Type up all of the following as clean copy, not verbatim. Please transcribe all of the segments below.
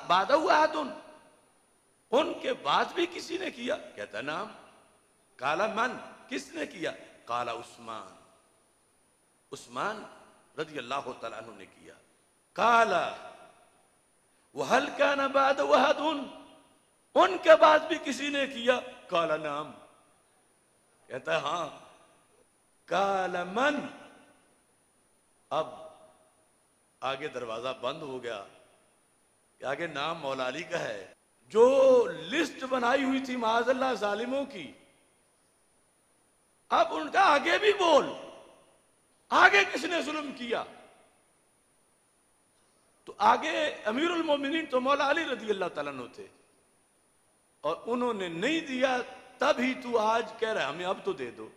بعدہ احد، ان کے بعد بھی کسی نے کیا؟ کہتا نام. قال من، کس نے کیا؟ قال عثمان، عثمان رضی اللہ تعالیٰ عنہ نے کیا. قال وهل كان بعد احد، ان کے بعد بھی کسی نے کیا؟ قال نعم، کہتا ہے ہاں. قال من، اب آگے دروازہ بند ہو گیا کہ آگے نام مولا علی کا ہے. جو لسٹ بنائی ہوئی تھی معاذ اللہ ظالموں کی، اب ان کا آگے بھی بول، آگے کس نے ظلم کیا؟ تو آگے امیر المومنین تو مولا علی رضی اللہ تعالیٰ عنہ تھے، اور انہوں نے نہیں دیا، تب ہی تو آج کہہ رہا ہے ہمیں اب تو دے دو.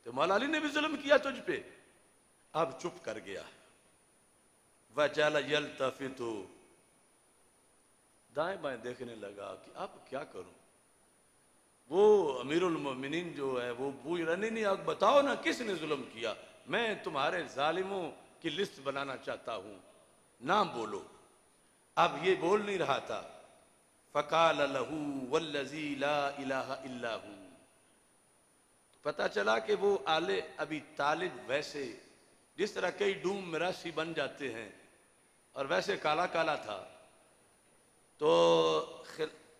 تو مولا علی نے بھی ظلم کیا تجھ پہ. اب چپ کر گیا. وَجَعَلَ يَلْتَفِتُ، دائیں بائیں دیکھنے لگا کہ اب کیا کروں. وہ امیر المومنین جو ہے وہ پوچھ رہا نہیں اب بتاؤ نا کس نے ظلم کیا، میں تمہارے ظالموں کی لسٹ بنانا چاہتا ہوں، نام بولو. اب یہ بول نہیں رہا تھا. فقال له والذی لا الہ الا ہو، پتہ چلا کہ وہ آل ابی طالب ویسے جس طرح کئی ڈوم مراسی بن جاتے ہیں اور ویسے کالا کالا تھا. تو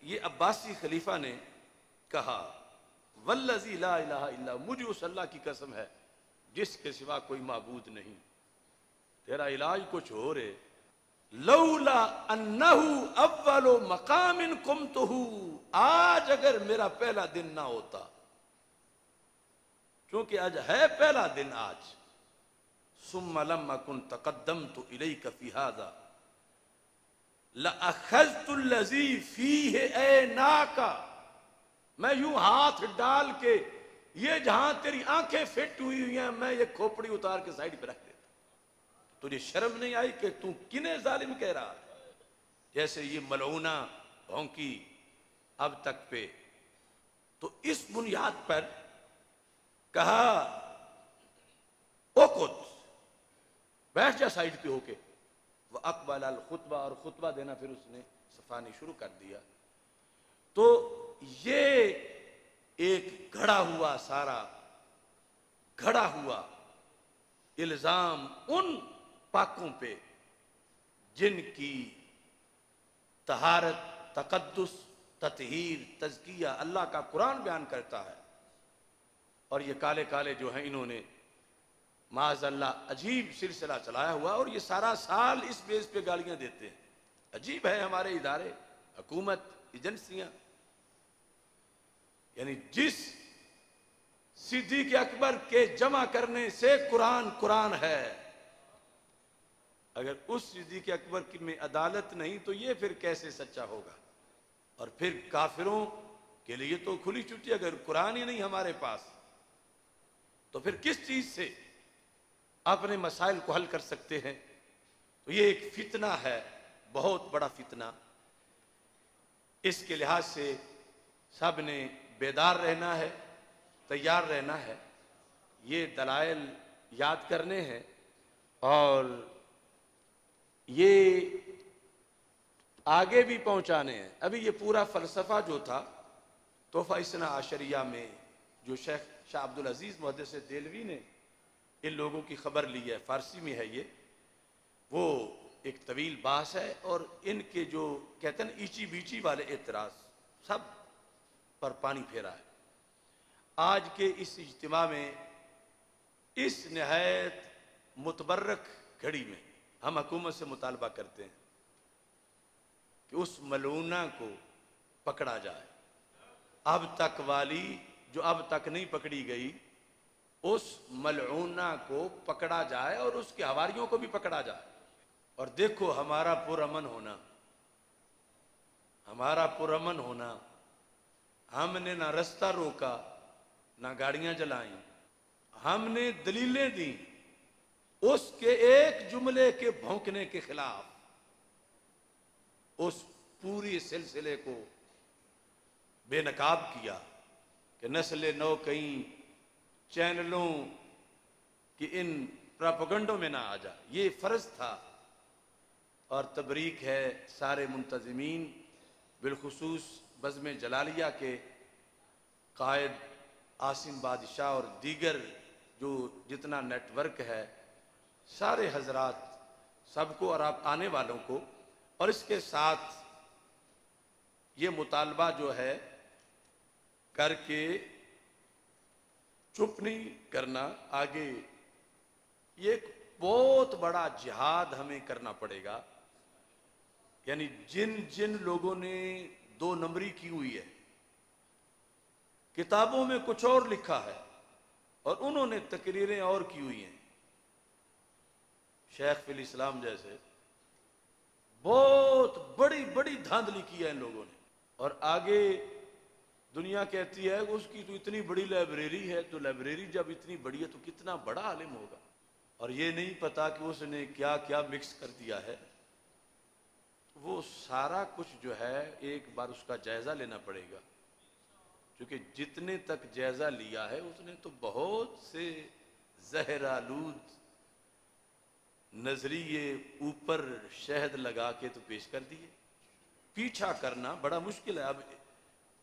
یہ عباسی خلیفہ نے کہا والذی لا الہ الا ہو، مجھے اس اللہ کی قسم ہے جس کے سوا کوئی معبود نہیں، تیرا علاج کچھ ہو رہے. لولا انہ اول مقام قمتہ، آج اگر میرا پہلا دن نہ ہوتا، چونکہ آج ہے پہلا دن آج. ثم لم اکن تقدمت الیک فی ھذا لأخذت الذی فیہ عیناک، میں یوں ہاتھ ڈال کے یہ جہاں تیری آنکھیں فٹ ہوئی ہوئی ہیں میں یہ کھوپڑی اتار کے سائڈ پہ رکھ دیتا. تجھے شرم نہیں آئی کہ تو کنے ظالم کہہ رہا ہے؟ جیسے یہ ملعونہ بھونکی اب تک پہ. تو اس بنیاد پر کہا اقعد، بیٹھ جا سائڈ پہ ہو کے. وَأَقْبَلَ الْخُطْبَةَ، اور خطبہ دینا پھر اس نے صفانی شروع کر دیا. تو یہ ایک گھڑا ہوا سارا گھڑا ہوا الزام ان پاکوں پہ جن کی طہارت، تقدس، تطہیر، تزکیہ اللہ کا قرآن بیان کرتا ہے. اور یہ کالے کالے جو ہیں انہوں نے معاذ اللہ عجیب سلسلہ چلایا ہوا، اور یہ سارا سال اس بیس پہ گالیاں دیتے ہیں. عجیب ہے ہمارے ادارے، حکومت، ایجنسیاں. یعنی جس صدیق اکبر کے جمع کرنے سے قرآن قرآن ہے، اگر اس صدیق اکبر کی میں عدالت نہیں تو یہ پھر کیسے سچا ہوگا؟ اور پھر کافروں کے لیے تو کھلی چھٹی، اگر قرآن ہی نہیں ہمارے پاس تو پھر کس چیز سے اپنے مسائل کو حل کر سکتے ہیں؟ تو یہ ایک فتنہ ہے، بہت بڑا فتنہ. اس کے لحاظ سے سب نے بیدار رہنا ہے، تیار رہنا ہے. یہ دلائل یاد کرنے ہیں، اور یہ آگے بھی پہنچانے ہیں. ابھی یہ پورا فلسفہ جو تھا تحفہ اثنا عشریہ میں جو شیخ شاہ عبدالعزیز محدث دہلوی نے ان لوگوں کی خبر لی ہے، فارسی میں ہے یہ، وہ ایک طویل بحث ہے. اور ان کے جو کہتے ہیں ایچی بیچی والے اعتراض سب پر پانی پھیرا ہے. آج کے اس اجتماع میں اس نہایت متبرک گھڑی میں ہم حکومت سے مطالبہ کرتے ہیں کہ اس ملعونہ کو پکڑا جائے. اب تک والی جو اب تک نہیں پکڑی گئی، اس ملعونہ کو پکڑا جائے اور اس کے حواریوں کو بھی پکڑا جائے. اور دیکھو ہمارا پرامن ہونا، ہمارا پرامن ہونا، ہم نے نہ رستہ روکا نہ گاڑیاں جلائیں، ہم نے دلیلیں دیں اس کے ایک جملے کے بھونکنے کے خلاف. اس پوری سلسلے کو بے نقاب کیا کہ نسل نو کئی چینلوں کی ان پراپگنڈوں میں نہ آ جائے. یہ فرض تھا اور تبریک ہے سارے منتظمین، بالخصوص بزم جلالیہ کے قائد عاصم بادشاہ اور دیگر جو جتنا نیٹ ورک ہے، سارے حضرات سب کو اور آپ آنے والوں کو، اور اس کے ساتھ یہ مطالبہ جو ہے کر کے چپ نہیں کرنا، آگے یہ ایک بہت بڑا جہاد ہمیں کرنا پڑے گا۔ یعنی جن لوگوں نے 2 نمبری کی ہوئی ہے، کتابوں میں کچھ اور لکھا ہے اور انہوں نے تقریریں اور کی ہوئی ہیں، شیخ فی الاسلام جیسے بہت بڑی بڑی دھاندلی کی ہے ان لوگوں نے، اور آگے دنیا کہتی ہے اس کی تو اتنی بڑی لائبریری ہے، تو لائبریری جب اتنی بڑی ہے تو کتنا بڑا عالم ہوگا، اور یہ نہیں پتا کہ اس نے کیا کیا مکس کر دیا ہے۔ وہ سارا کچھ جو ہے ایک بار اس کا جائزہ لینا پڑے گا، کیونکہ جتنے تک جائزہ لیا ہے اس نے تو بہت سے زہر آلود نظریے اوپر شہد لگا کے تو پیش کر دیے۔ پیچھا کرنا بڑا مشکل ہے۔ اب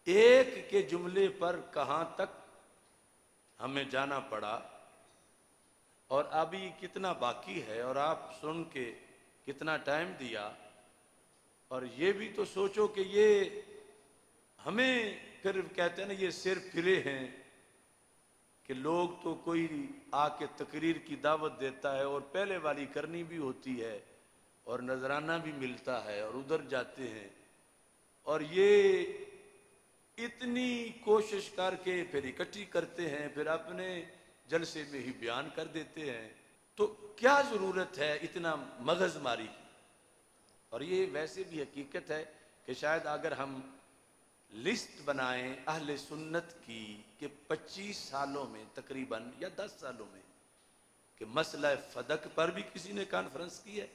ایک کے جملے پر کہاں تک ہمیں جانا پڑا، اور ابھی کتنا باقی ہے، اور آپ سن کے کتنا ٹائم دیا، اور یہ بھی تو سوچو کہ یہ ہمیں پھر کہتے ہیں نا یہ سر پھرے ہیں کہ لوگ تو کوئی آ کے تقریر کی دعوت دیتا ہے اور پہلے والی کرنی بھی ہوتی ہے اور نذرانہ بھی ملتا ہے اور ادھر جاتے ہیں، اور یہ اتنی کوشش کر کے پھر اکٹھی کرتے ہیں، پھر اپنے جلسے میں ہی بیان کر دیتے ہیں۔ تو کیا ضرورت ہے اتنا مغز ماری کی؟ اور یہ ویسے بھی حقیقت ہے کہ شاید اگر ہم لسٹ بنائیں اہل سنت کی کہ 25 سالوں میں تقریباً یا 10 سالوں میں کہ مسئلہ فدق پر بھی کسی نے کانفرنس کی ہے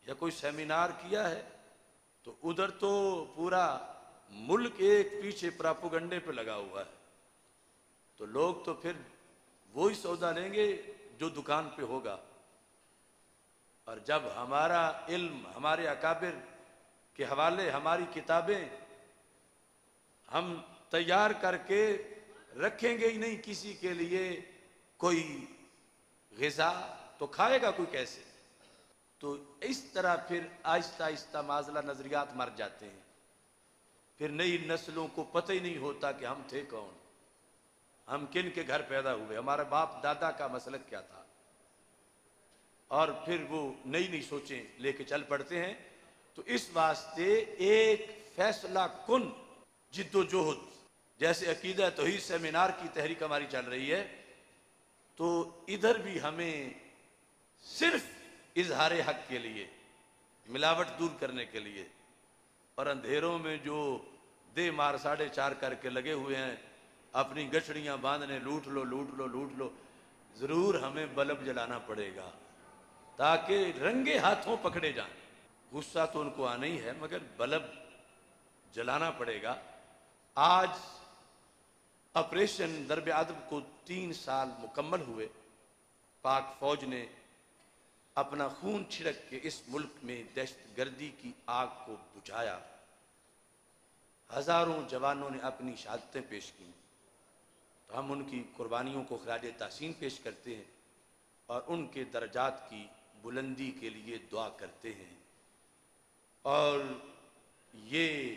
یا کوئی سیمینار کیا ہے، تو ادھر تو پورا ملک ایک پیچھے پراپوگنڈے پہ لگا ہوا ہے، تو لوگ تو پھر وہی سودا لیں گے جو دکان پہ ہوگا۔ اور جب ہمارا علم، ہمارے اکابر کے حوالے ہماری کتابیں ہم تیار کر کے رکھیں گے ہی نہیں کسی کے لیے کوئی غذا، تو کھائے گا کوئی کیسے؟ تو اس طرح پھر آہستہ آہستہ معاذاللہ نظریات مر جاتے ہیں، پھر نئی نسلوں کو پتہ ہی نہیں ہوتا کہ ہم تھے کون، ہم کن کے گھر پیدا ہوئے، ہمارے باپ دادا کا مسلک کیا تھا، اور پھر وہ نئی نئی سوچیں لے کے چل پڑتے ہیں۔ تو اس واسطے ایک فیصلہ کن جد و جہد، جیسے عقیدہ توحید سیمینار کی تحریک ہماری چل رہی ہے، تو ادھر بھی ہمیں صرف اظہار حق کے لیے، ملاوٹ دور کرنے کے لیے، اور اندھیروں میں جو دے مار 4.5 کر کے لگے ہوئے ہیں اپنی گچھڑیاں باندھنے، لوٹ لو لوٹ لو لوٹ لو، ضرور ہمیں بلب جلانا پڑے گا تاکہ رنگے ہاتھوں پکڑے جائیں۔ غصہ تو ان کو آنا ہی ہے مگر بلب جلانا پڑے گا۔ آج آپریشن درب ادب کو 3 سال مکمل ہوئے، پاک فوج نے اپنا خون چھڑک کے اس ملک میں دہشت گردی کی آگ کو بجھایا، ہزاروں جوانوں نے اپنی شہادتیں پیش کی، تو ہم ان کی قربانیوں کو خراج تحسین پیش کرتے ہیں اور ان کے درجات کی بلندی کے لیے دعا کرتے ہیں۔ اور یہ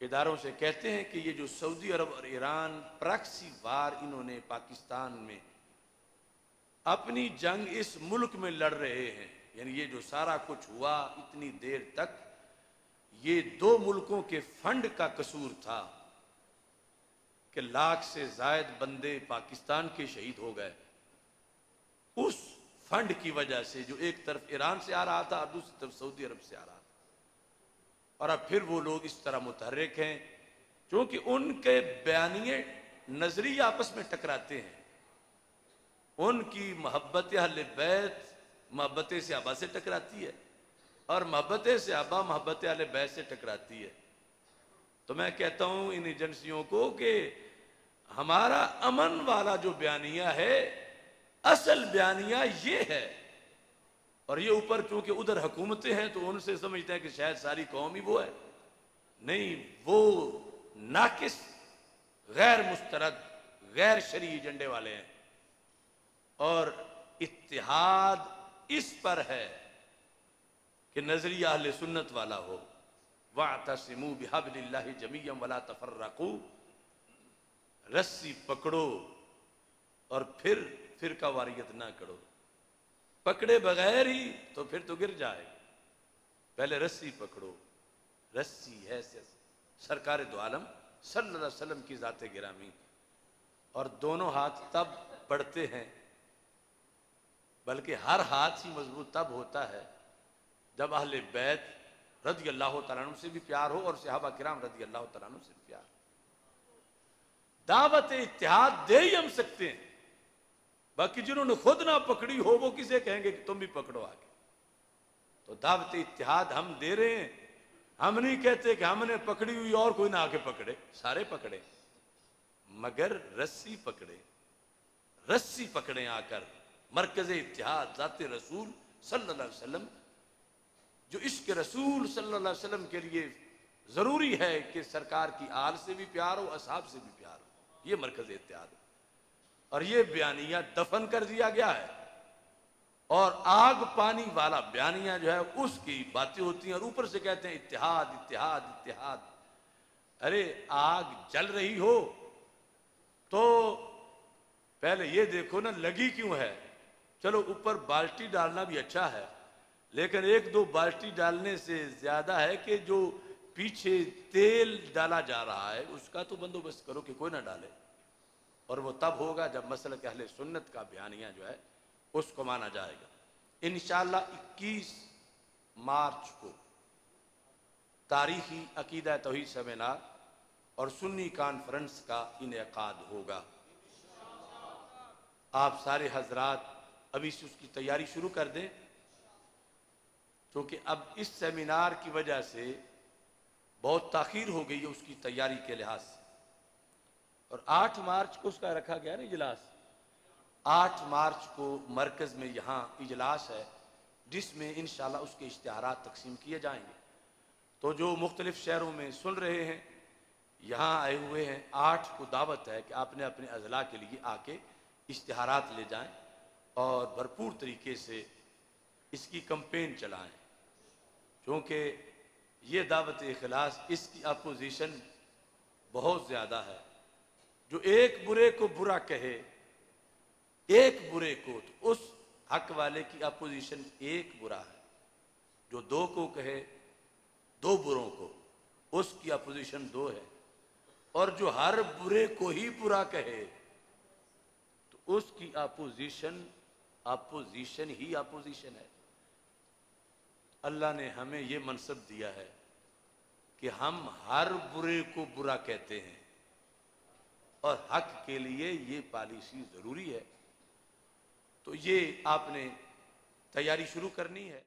اداروں سے کہتے ہیں کہ یہ جو سعودی عرب اور ایران پراکسی وار انہوں نے پاکستان میں اپنی جنگ اس ملک میں لڑ رہے ہیں، یعنی یہ جو سارا کچھ ہوا اتنی دیر تک، یہ 2 ملکوں کے فنڈ کا قصور تھا کہ 1 لاکھ سے زائد بندے پاکستان کے شہید ہو گئے اس فنڈ کی وجہ سے، جو ایک طرف ایران سے آ رہا تھا اور دوسری طرف سعودی عرب سے آ رہا تھا۔ اور اب پھر وہ لوگ اس طرح متحرک ہیں چونکہ ان کے بیانیے نظریے آپس میں ٹکراتے ہیں، ان کی محبت اہل بیت محبت صحابہ سے ٹکراتی ہے اور محبت صحابہ محبت اہل بیت سے ٹکراتی ہے۔ تو میں کہتا ہوں ان ایجنسیوں کو کہ ہمارا امن والا جو بیانیہ ہے، اصل بیانیہ یہ ہے اور یہ اوپر چونکہ ادھر حکومتیں ہیں تو ان سے سمجھتے ہیں کہ شاید ساری قوم ہی وہ ہے. نہیں، وہ ناقص، غیر مسترد، غیر شرعی ایجنڈے والے ہیں. اور اتحاد اس پر ہے کہ نظریہ اہل سنت والا ہو. وَاعْتَصِمُوا بِحَبْلِ اللَّهِ جَمِيعًا وَلَا تَفَرَّقُوا، رسی پکڑو اور پھر فرقہ واریت نہ کرو. پکڑے بغیر ہی تو پھر تو گر جائے. پہلے رسی پکڑو. رسی ہے سرکار دو عالم صلی اللہ علیہ وسلم کی ذات گرامی. اور دونوں ہاتھ تب بڑھتے ہیں، بلکہ ہر ہاتھ ہی مضبوط تب ہوتا ہے جب اہل بیت رضی اللہ تعالیٰ عنہ سے بھی پیار ہو اور صحابہ کرام رضی اللہ تعالیٰ عنہ سے بھی پیار. دعوت اتحاد دے ہی ہم سکتے ہیں، باقی جنہوں نے خود نہ پکڑی ہو وہ کسے کہیں گے کہ تم بھی پکڑو آگے. تو دعوت اتحاد ہم دے رہے ہیں. ہم نہیں کہتے کہ ہم نے پکڑی ہوئی اور کوئی نہ آگے پکڑے، سارے پکڑے، مگر رسی پکڑے. رسی پکڑیں آ کر مرکز اتحاد ذات رسول صلی اللہ علیہ وسلم، جو عشق رسول صلی اللہ علیہ وسلم کے لیے ضروری ہے کہ سرکار کی آل سے بھی پیار ہو، اصحاب سے بھی پیار ہو. یہ مرکز اتحاد. اور یہ بیانیہ دفن کر دیا گیا ہے، اور آگ پانی والا بیانیہ جو ہے اس کی باتیں ہوتی ہیں، اور اوپر سے کہتے ہیں اتحاد اتحاد اتحاد. ارے آگ جل رہی ہو تو پہلے یہ دیکھو نا لگی کیوں ہے. چلو اوپر بالٹی ڈالنا بھی اچھا ہے، لیکن ایک دو بالٹی ڈالنے سے زیادہ ہے کہ جو پیچھے تیل ڈالا جا رہا ہے اس کا تو بندوبست کرو کہ کوئی نہ ڈالے. اور وہ تب ہوگا جب مسلک اہل سنت کا بیانیہ جو ہے اس کو مانا جائے گا. انشاءاللہ 21 مارچ کو تاریخی عقیدہ توحید سیمینار اور سنی کانفرنس کا انعقاد ہوگا. آپ سارے حضرات ابھی سے اس کی تیاری شروع کر دیں، کیونکہ اب اس سیمینار کی وجہ سے بہت تاخیر ہو گئی ہے اس کی تیاری کے لحاظ سے. اور 8 مارچ کو اس کا رکھا گیا نا اجلاس. 8 مارچ کو مرکز میں یہاں اجلاس ہے جس میں انشاءاللہ اس کے اشتہارات تقسیم کیے جائیں گے. تو جو مختلف شہروں میں سن رہے ہیں، یہاں آئے ہوئے ہیں، 8 کو دعوت ہے کہ آپ نے اپنے اضلاع کے لیے آ کے اشتہارات لے جائیں اور بھرپور طریقے سے اس کی کمپین چلائیں. کیونکہ یہ دعوت اخلاص، اس کی اپوزیشن بہت زیادہ ہے. جو ایک برے کو برا کہے، ایک برے کو، تو اس حق والے کی اپوزیشن ایک برا ہے. جو 2 کو کہے، 2 بروں کو، اس کی اپوزیشن 2 ہے. اور جو ہر برے کو ہی برا کہے تو اس کی اپوزیشن ہی اپوزیشن ہے. اللہ نے ہمیں یہ منصب دیا ہے کہ ہم ہر برے کو برا کہتے ہیں، اور حق کے لیے یہ پالیسی ضروری ہے. تو یہ آپ نے تیاری شروع کرنی ہے.